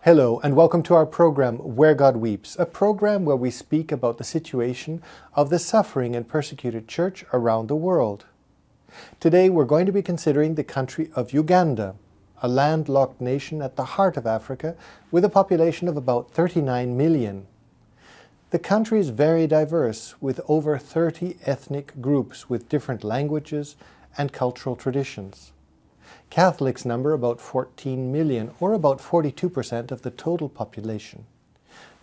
Hello and welcome to our program Where God Weeps, a program where we speak about the situation of the suffering and persecuted church around the world. Today we're going to be considering the country of Uganda, a landlocked nation at the heart of Africa with a population of about 39 million. The country is very diverse with over 30 ethnic groups with different languages and cultural traditions. Catholics number about 14 million, or about 42% of the total population.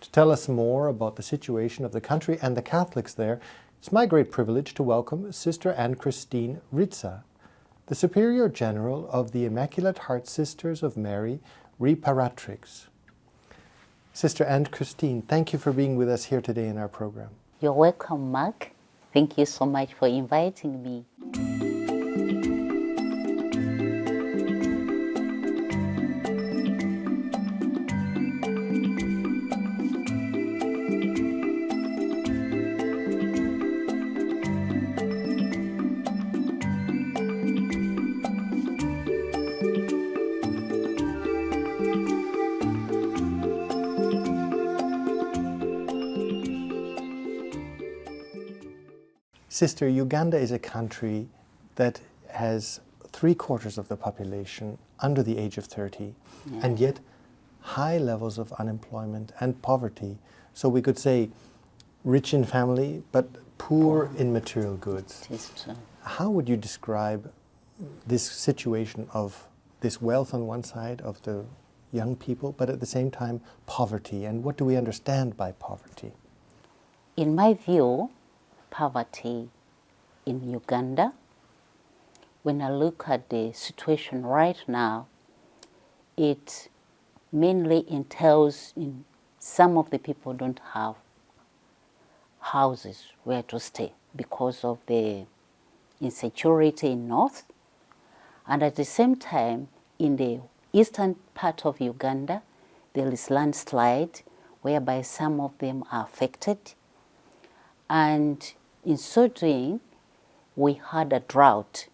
To tell us more about the situation of the country and the Catholics there, it's my great privilege to welcome Sister Christine Ritza, the Superior General of the Immaculate Heart Sisters of Mary, Reparatrix. Sister Christine, thank you for being with us here today in our program. You're welcome, Mark. Thank you so much for inviting me. Sister, Uganda is a country that has 3/4 of the population under the age of 30, and yet high levels of unemployment and poverty. So we could say rich in family, but poor in material goods. It is true. How would you describe this situation of this wealth on one side of the young people, but at the same time poverty? And what do we understand by poverty? In my view, poverty in Uganda, when I look at the situation right now, it mainly entails in some of the people don't have houses where to stay because of the insecurity in north, and at the same time in the eastern part of Uganda there is landslide whereby some of them are affected, and in so doing we had a drought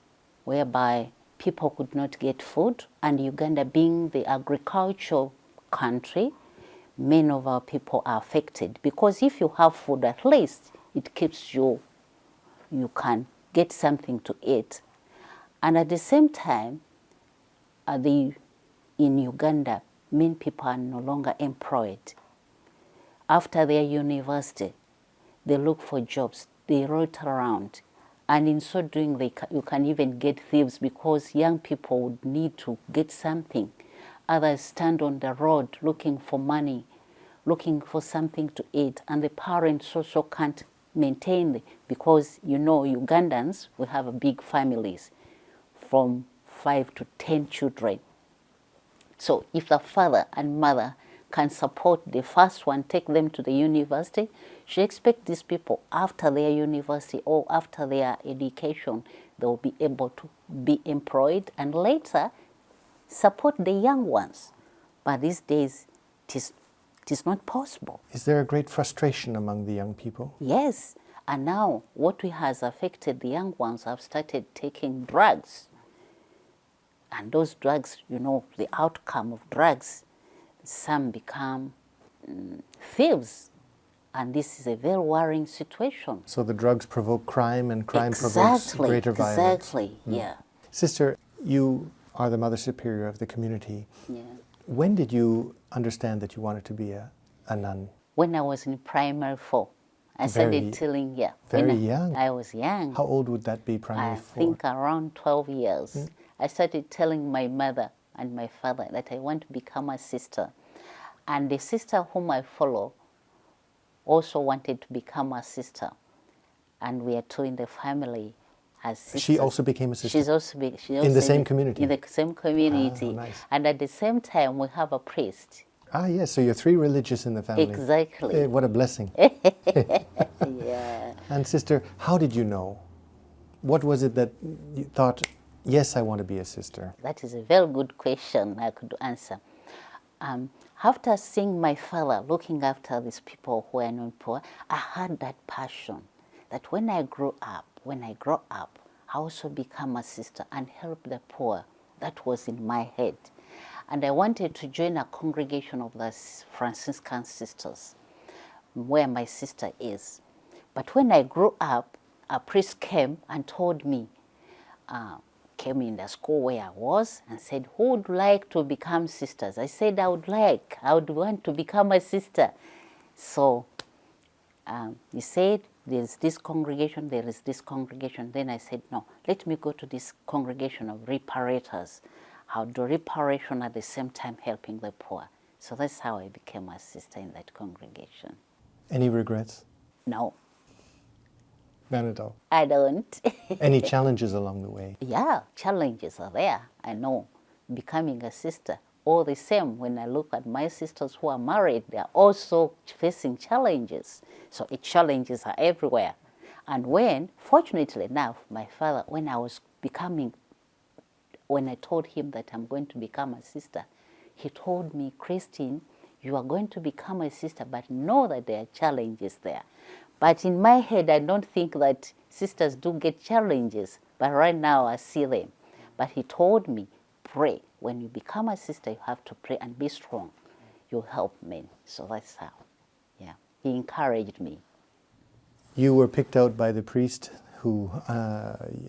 whereby people could not get food, and Uganda being the agricultural country, many of our people are affected because if you have food at least it keeps you can get something to eat. And at the same time in Uganda many people are no longer employed. After their university they look for jobs, they rot around, and in so doing you can even get thieves because young people would need to get something. Others stand on the road looking for money, looking for something to eat, and the parents also can't maintain because you know Ugandans, we have big families from 5 to 10 children. So if the father and mother can support the first one, take them to the university, she expects these people after their university or after their education, they will be able to be employed and later support the young ones. But these days, it is not possible. Is there a great frustration among the young people? Yes, and now what has affected the young ones have started taking drugs. And those drugs, you know, the outcome of drugs, some become thieves, and this is a very worrying situation. So the drugs provoke crime, and crime provokes greater violence. Exactly, yeah. Sister, you are the Mother Superior of the community. Yeah. When did you understand that you wanted to be a nun? When I was in primary 4. I started telling, Very young. I was young. How old would that be, primary 4? I think around 12 years. I started telling my mother and my father that I want to become a sister. And the sister whom I follow also wanted to become a sister. And we are two in the family as sisters. She also became a sister? She's also in the same community? In the same community. Ah, nice. And at the same time, we have a priest. Ah, yes, so you're 3 religious in the family. Exactly. What a blessing. Yeah. And sister, how did you know? What was it that you thought, yes, I want to be a sister? That is a very good question I could answer. After seeing my father looking after these people who are not poor, I had that passion that when I grow up, I also become a sister and help the poor. That was in my head. And I wanted to join a congregation of the Franciscan sisters, where my sister is. But when I grew up, a priest came and told me, came in the school where I was and said, who would like to become sisters? I said, I would want to become a sister. So he said, there's this congregation, there is this congregation. Then I said, no, let me go to this congregation of reparators. How do reparation at the same time helping the poor. So that's how I became a sister in that congregation. Any regrets? No. None at all. I don't. Any challenges along the way? Yeah, challenges are there. I know. Becoming a sister, all the same, when I look at my sisters who are married, they are also facing challenges. So challenges are everywhere. And fortunately enough, my father, when I told him that I'm going to become a sister, he told me, Christine, you are going to become a sister, but know that there are challenges there. But in my head, I don't think that sisters do get challenges, but right now I see them. But he told me, pray. When you become a sister, you have to pray and be strong. You'll help men. So that's how, yeah. He encouraged me. You were picked out by the priest who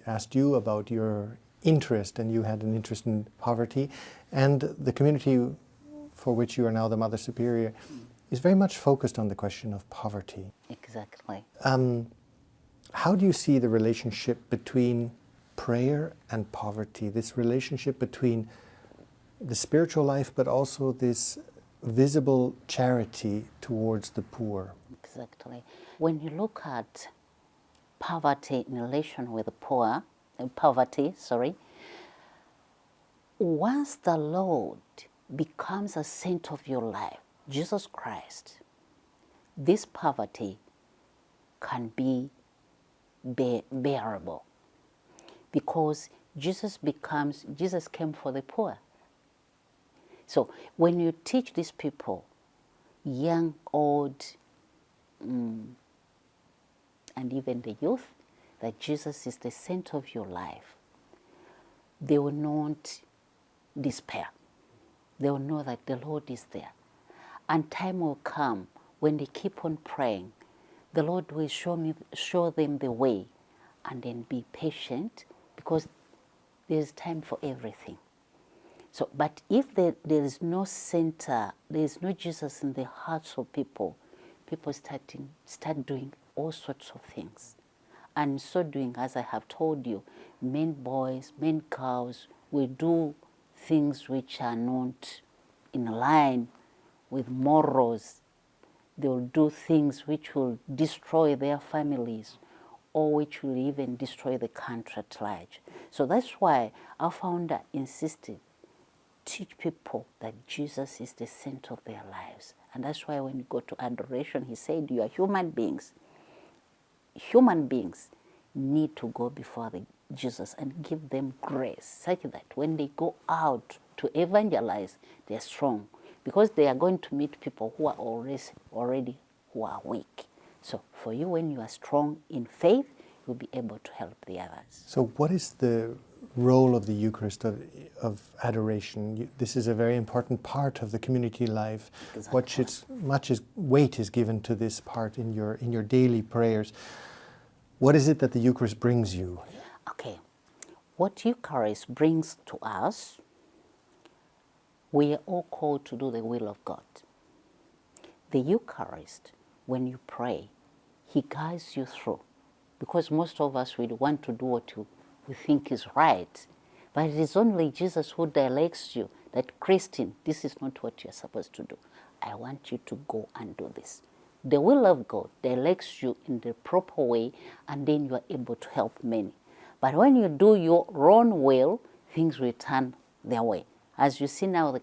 asked you about your interest, and you had an interest in poverty. And the community for which you are now the Mother Superior is very much focused on the question of poverty. Exactly. How do you see the relationship between prayer and poverty, this relationship between the spiritual life but also this visible charity towards the poor? Exactly. When you look at poverty in relation with the poor, once the Lord becomes a center of your life, Jesus Christ, this poverty can be bearable, because Jesus came for the poor. So when you teach these people, young, old, and even the youth, that Jesus is the center of your life, they will not despair. They will know that the Lord is there. And time will come when they keep on praying, the Lord will show them the way, and then be patient, because there's time for everything. So, but if there is no center, there is no Jesus in the hearts of people, people start doing all sorts of things. And so doing, as I have told you, men boys, men girls will do things which are not in line with morals. They will do things which will destroy their families, or which will even destroy the country at large. So that's why our founder insisted, teach people that Jesus is the center of their lives. And that's why when you go to adoration, he said, you are human beings. Human beings need to go before Jesus and give them grace, such that when they go out to evangelize, they're strong, because they are going to meet people who are already who are weak. So for you, when you are strong in faith, you'll be able to help the others. So what is the role of the Eucharist, of adoration? This is a very important part of the community life. Exactly. Much weight is given to this part in your daily prayers. What is it that the Eucharist brings you? Okay. What Eucharist brings to us, we are all called to do the will of God. The Eucharist, when you pray, he guides you through. Because most of us, we want to do what we think is right. But it is only Jesus who directs you that, Christine, this is not what you're supposed to do. I want you to go and do this. The will of God directs you in the proper way, and then you are able to help many. But when you do your own will, things will turn their way. As you see now,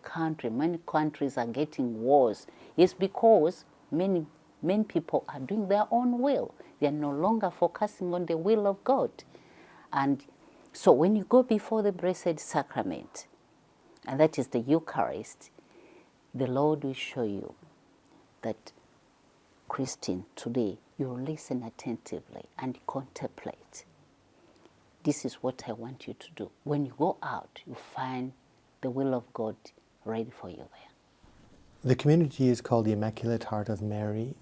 many countries are getting wars. It's because many people are doing their own will. They are no longer focusing on the will of God. And so when you go before the Blessed Sacrament, and that is the Eucharist, the Lord will show you that, Christine, today you listen attentively and contemplate. This is what I want you to do. When you go out, you find the will of God ready for you there. The community is called the Immaculate Heart of Mary,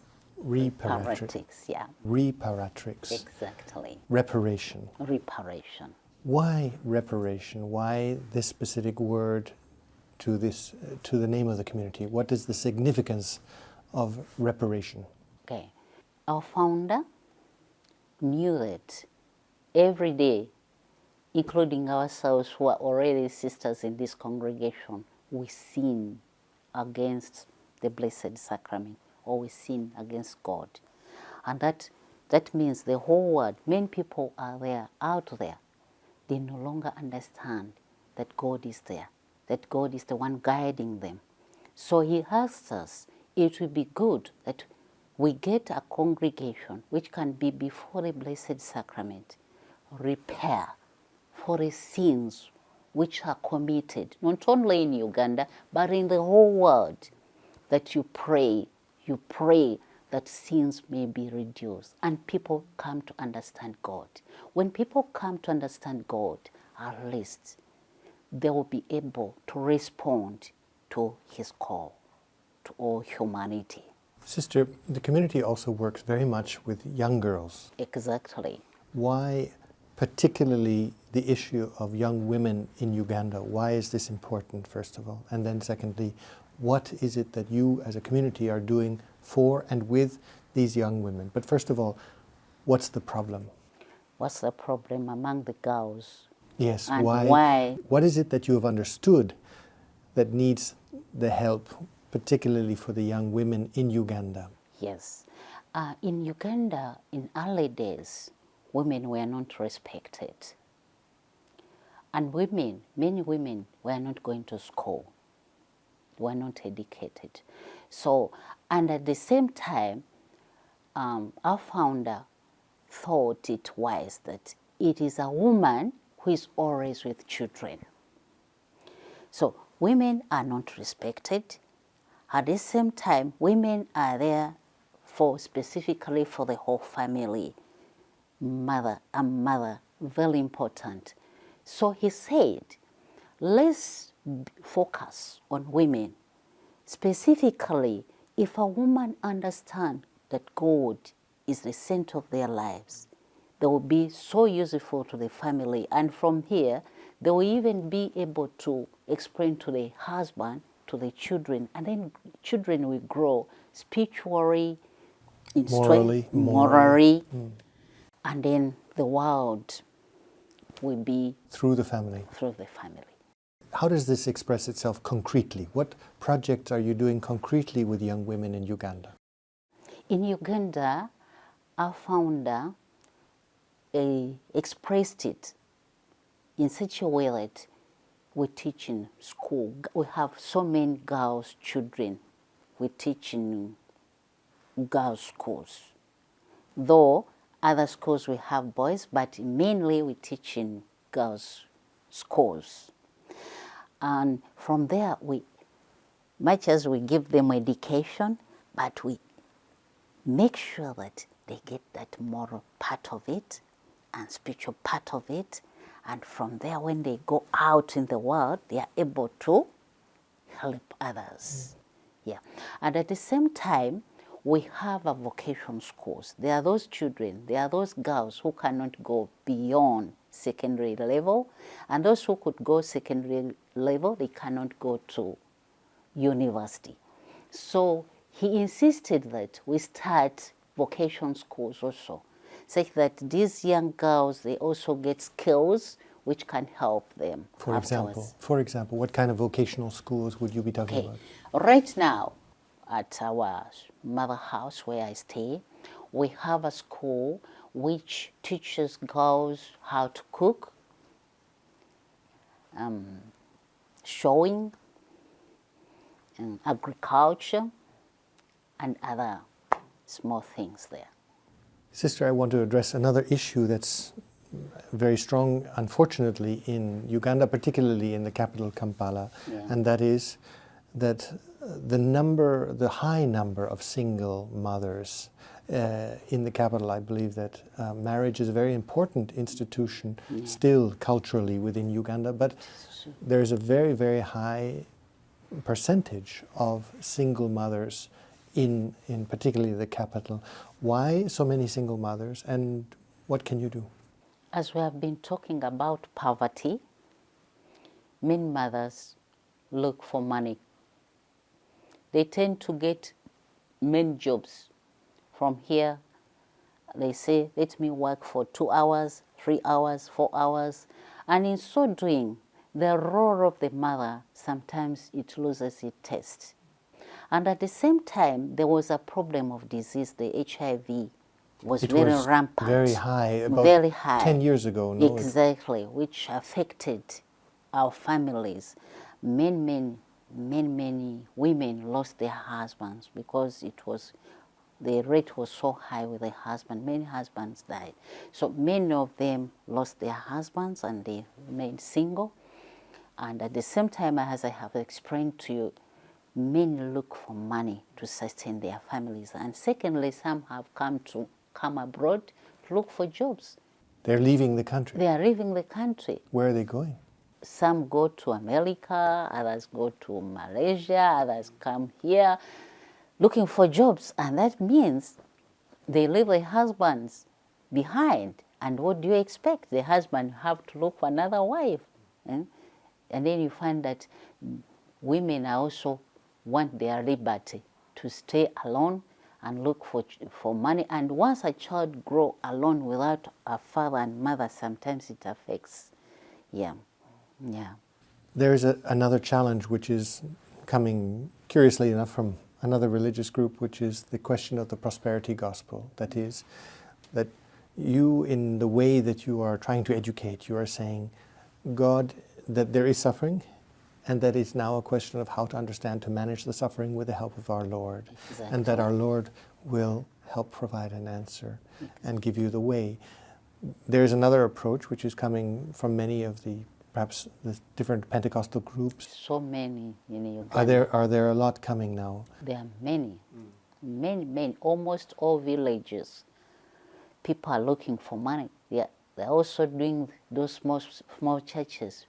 Reparatrix. Reparatrix, yeah. Reparatrix. Exactly. Reparation. Reparation. Why reparation? Why this specific word to the name of the community? What is the significance of reparation? Okay. Our founder knew that every day, including ourselves who are already sisters in this congregation, we sin against the Blessed Sacrament, or we sin against God. And that means the whole world, many people are there, out there, they no longer understand that God is there, that God is the one guiding them. So he asked us, it would be good that we get a congregation which can be before the Blessed Sacrament, repair for the sins which are committed, not only in Uganda, but in the whole world, that you pray that sins may be reduced and people come to understand God. When people come to understand God, at least they will be able to respond to his call to all humanity. Sister, the community also works very much with young girls. Exactly. Why particularly the issue of young women in Uganda? Why is this important, first of all? And then secondly, what is it that you as a community are doing for and with these young women? But first of all, what's the problem? What's the problem among the girls? Yes, And why? What is it that you have understood that needs the help, particularly for the young women in Uganda? Yes. In Uganda, in early days, women were not respected. And many women were not going to school, were not educated. So, and at the same time, our founder thought it wise that it is a woman who is always with children. So women are not respected. At the same time, women are there specifically for the whole family. Mother, very important. So he said, let's focus on women. Specifically, if a woman understands that God is the center of their lives, they will be so useful to the family. And from here, they will even be able to explain to the husband, to the children, and then children will grow spiritually, morally, and then the world will be through the family. How does this express itself concretely? What projects are you doing concretely with young women in Uganda? In Uganda, our founder expressed it in such a way that we teach in school. We have so many girls' children. We teach in girls' schools. Though other schools we have boys, but mainly we teach in girls' schools. And from there, much as we give them education, but we make sure that they get that moral part of it and spiritual part of it. And from there, when they go out in the world, they are able to help others. Yeah. And at the same time, we have a vocation schools. There are those children, there are those girls who cannot go beyond secondary level, and those who could go secondary level, they cannot go to university. So he insisted that we start vocation schools also, such that these young girls, they also get skills which can help them. For example, what kind of vocational schools would you be talking about? Right now, at our mother house where I stay, we have a school which teaches girls how to cook, sewing, and agriculture, and other small things there. Sister, I want to address another issue that's very strong, unfortunately, in Uganda, particularly in the capital, Kampala, and that is that the high number of single mothers in the capital. I believe that marriage is a very important institution still culturally within Uganda, but there's a very, very high percentage of single mothers in particularly the capital. Why so many single mothers, and what can you do? As we have been talking about poverty, many mothers look for money. They tend to get many jobs. From here, they say, let me work for 2 hours, 3 hours, 4 hours. And in so doing, the role of the mother, sometimes it loses its taste. And at the same time, there was a problem of disease. The HIV was very rampant. Very high, about very high. 10 years ago. No? Exactly, which affected our families. Many women lost their husbands because the rate was so high with the husband. Many husbands died. So many of them lost their husbands and they remained single. And at the same time, as I have explained to you, men look for money to sustain their families. And secondly, some have come abroad to look for jobs. They're leaving the country. They are leaving the country. Where are they going? Some go to America, others go to Malaysia, others come here looking for jobs. And that means they leave their husbands behind. And what do you expect? The husband have to look for another wife. And then you find that women also want their liberty to stay alone and look for money. And once a child grows alone without a father and mother, sometimes it affects. Yeah. There is another challenge which is coming, curiously enough, from another religious group, which is the question of the prosperity gospel. That is, that you, in the way that you are trying to educate, you are saying, God, that there is suffering, and that it's now a question of how to understand, to manage the suffering with the help of our Lord. Exactly. And that our Lord will help provide an answer and give you the way. There's another approach which is coming from many of perhaps the different Pentecostal groups. So many in Uganda. Are there a lot coming now? There are many, many, almost all villages. People are looking for money. They're also doing those small churches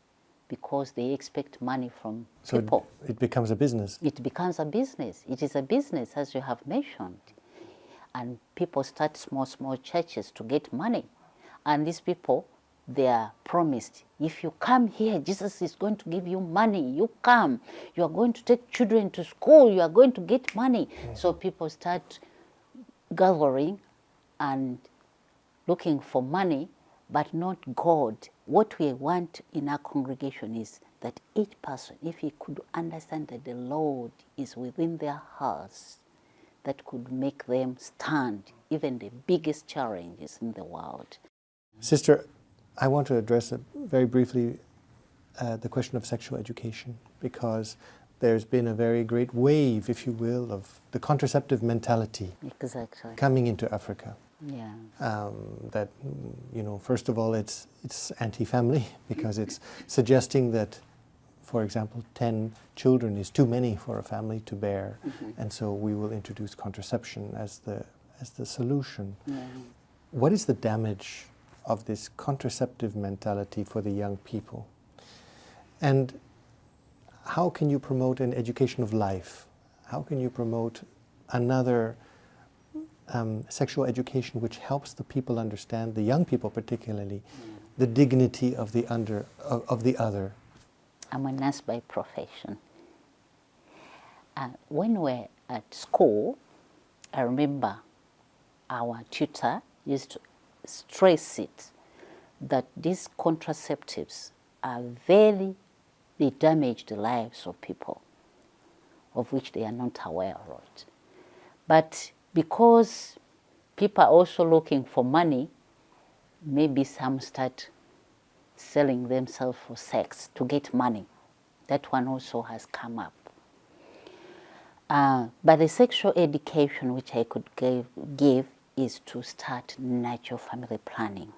because they expect money from people. So it becomes a business. It becomes a business. It is a business, as you have mentioned. And people start small churches to get money. And these people, they are promised, if you come here, Jesus is going to give you money. You come. You are going to take children to school. You are going to get money. So people start gathering and looking for money, but not God. What we want in our congregation is that each person, if he could understand that the Lord is within their hearts, that could make them stand even the biggest challenges in the world. Sister, I want to address very briefly the question of sexual education, because there's been a very great wave, if you will, of the contraceptive mentality Exactly. coming into Africa. Yeah. That, first of all, it's anti-family, because it's suggesting that, for example, 10 children is too many for a family to bear, and so we will introduce contraception as the solution. Yeah. What is the damage of this contraceptive mentality for the young people? And how can you promote an education of life? How can you promote another sexual education which helps the people understand, the young people particularly, the dignity of the other? I'm a nurse by profession. When we were at school, I remember our tutor used to stress it that these contraceptives they damage the lives of people, of which they are not aware of it. But because people are also looking for money, maybe some start selling themselves for sex to get money. That one also has come up. But the sexual education which I could give is to start natural family planning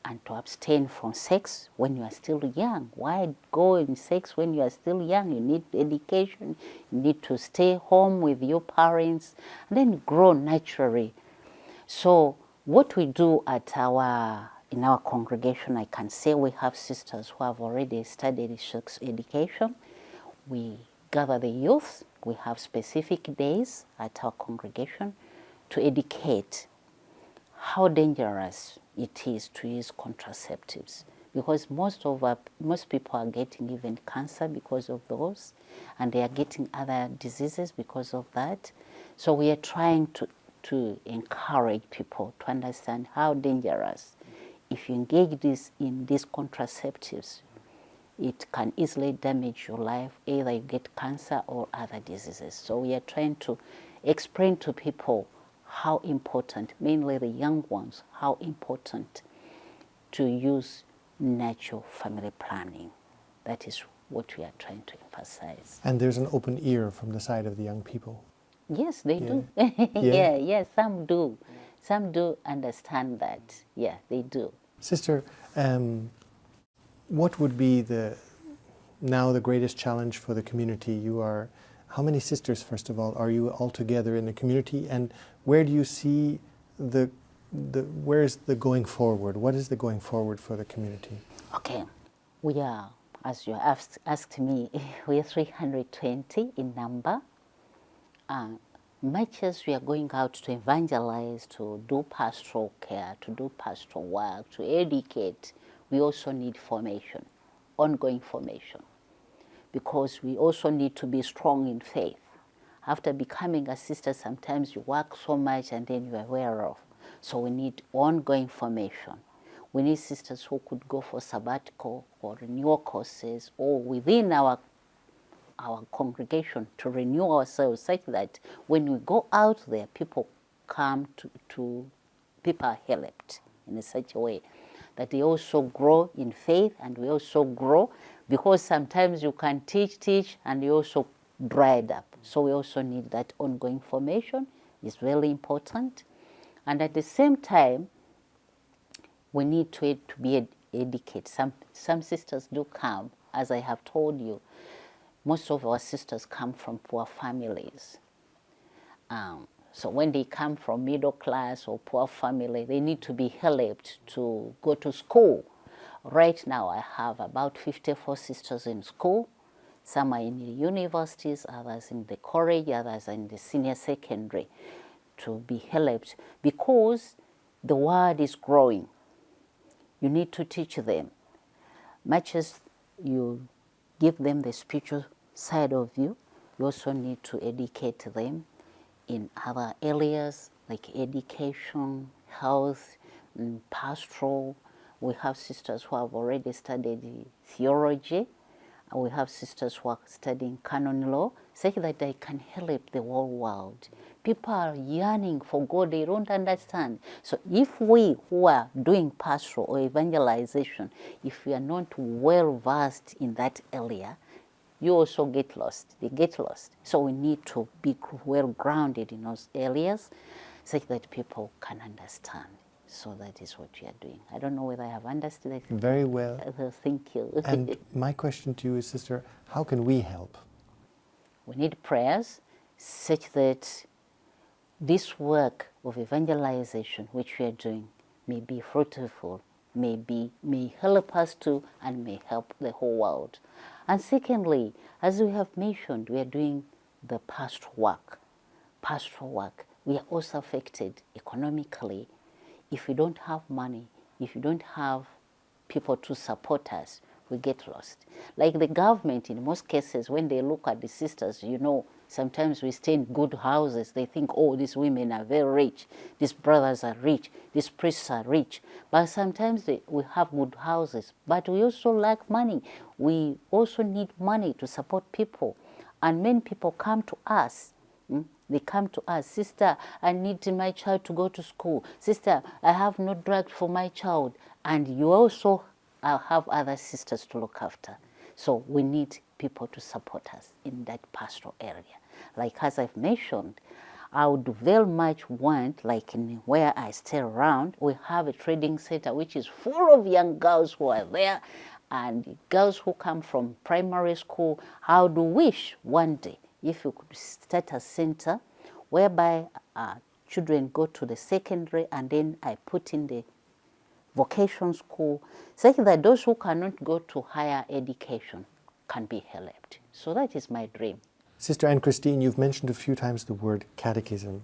and to abstain from sex when you are still young. Why go in sex when you are still young? You need education. You need to stay home with your parents and then grow naturally. So what we do in our congregation, I can say we have sisters who have already studied sex education. We gather the youth. We have specific days at our congregation to educate how dangerous it is to use contraceptives, because most people are getting even cancer because of those, and they are getting other diseases because of that. So we are trying to encourage people to understand how dangerous, if you engage in these contraceptives, it can easily damage your life. Either you get cancer or other diseases. So we are trying to explain to people how important, mainly the young ones, how important to use natural family planning. That is what we are trying to emphasize. And there's an open ear from the side of the young people. Yes, they do. Yeah. Some do. Some do understand that. Yeah, they do. Sister, what would be now the greatest challenge for the community? How many sisters, first of all, are you all together in the community, and where do you see where is the going forward? What is the going forward for the community? Okay, we are, as you asked me, we are 320 in number. Much as we are going out to evangelize, to do pastoral care, to do pastoral work, to educate, we also need formation, ongoing formation, because we also need to be strong in faith. After becoming a sister, sometimes you work so much and then you are aware of. So we need ongoing formation. We need sisters who could go for sabbatical or renewal courses, or within our congregation to renew ourselves, such that when we go out there, people come people are helped in such a way that they also grow in faith, and we also grow, because sometimes you can teach and you also dried up. So we also need that ongoing formation. It's really important. And at the same time, we need to be educated. Some sisters do come, as I have told you. Most of our sisters come from poor families. So when they come from middle class or poor family, they need to be helped to go to school. Right now, I have about 54 sisters in school. Some are in the universities, others in the college, others in the senior secondary, to be helped, because the word is growing. You need to teach them. Much as you give them the spiritual side of you, you also need to educate them in other areas like education, health, pastoral. We have sisters who have already studied theology. We have sisters who are studying canon law, such that they can help the whole world. People are yearning for God, they don't understand. So if we who are doing pastoral or evangelization, if we are not well versed in that area, you also get lost. They get lost. So we need to be well grounded in those areas, such that people can understand. So that is what we are doing. I don't know whether I have understood it. Very well. Thank you. And my question to you is, sister, how can we help? We need prayers, such that this work of evangelization which we are doing may be fruitful, may help us to, and may help the whole world. And secondly, as we have mentioned, we are doing the pastoral work. Pastoral work. We are also affected economically. If we don't have money, if we don't have people to support us, we get lost. Like the government, in most cases, when they look at the sisters, sometimes we stay in good houses. They think, oh, these women are very rich. These brothers are rich. These priests are rich. But sometimes we have good houses, but we also lack money. We also need money to support people. And many people come to us. They come to us, sister, I need my child to go to school. Sister, I have no drugs for my child. And you also have other sisters to look after. So we need people to support us in that pastoral area. Like as I've mentioned, I would very much want, like in where I stay around, we have a trading center which is full of young girls who are there, and girls who come from primary school. I would wish one day if you could start a center whereby children go to the secondary, and then I put in the vocation school, such that those who cannot go to higher education can be helped. So that is my dream. Sister Anne Christine, you've mentioned a few times the word catechism.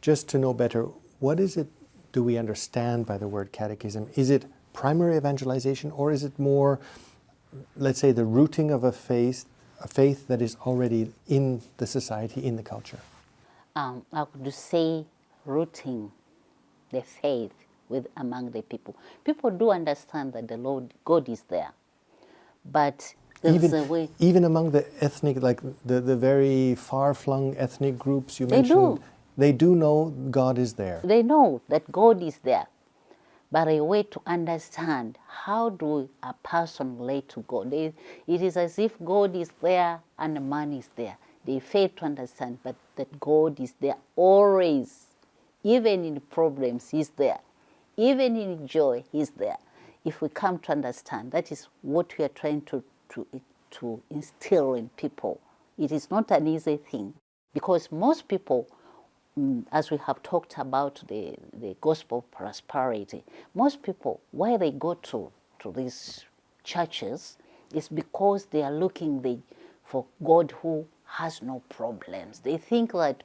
Just to know better, what is it do we understand by the word catechism? Is it primary evangelization, or is it more, let's say, the rooting of a faith that is already in the society, in the culture? I would say rooting the faith among the people. People do understand that the Lord God is there, but there's a way. Even among the ethnic, like the very far-flung ethnic groups you They mentioned, do. They do know God is there. They know that God is there, but a way to understand how do a person relate to God. It is as if God is there and man is there. They fail to understand, but that God is there always. Even in problems, He's there. Even in joy, He's there. If we come to understand, that is what we are trying to instill in people. It is not an easy thing, because most people, as we have talked about the gospel of prosperity, most people, why they go to these churches is because they are looking for God who has no problems. They think that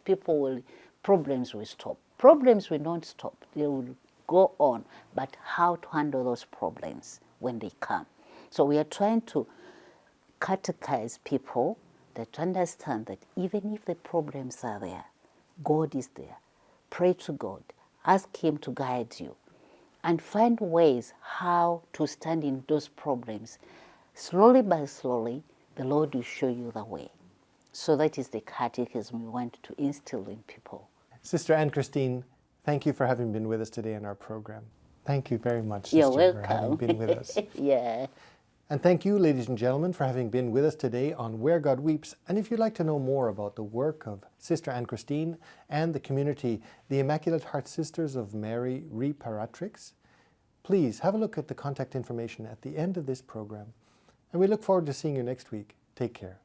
problems will stop. Problems will not stop. They will go on, but how to handle those problems when they come. So we are trying to catechize people that understand that even if the problems are there, God is there. Pray to God. Ask Him to guide you. And find ways how to stand in those problems. Slowly by slowly, the Lord will show you the way. So that is the catechism we want to instill in people. Sister Anne Christine, thank you for having been with us today in our program. Thank you very much, You're Sister, welcome. for having been with us. Yeah. And thank you, ladies and gentlemen, for having been with us today on Where God Weeps. And if you'd like to know more about the work of Sister Anne Christine and the community, the Immaculate Heart Sisters of Mary Reparatrix, please have a look at the contact information at the end of this program. And we look forward to seeing you next week. Take care.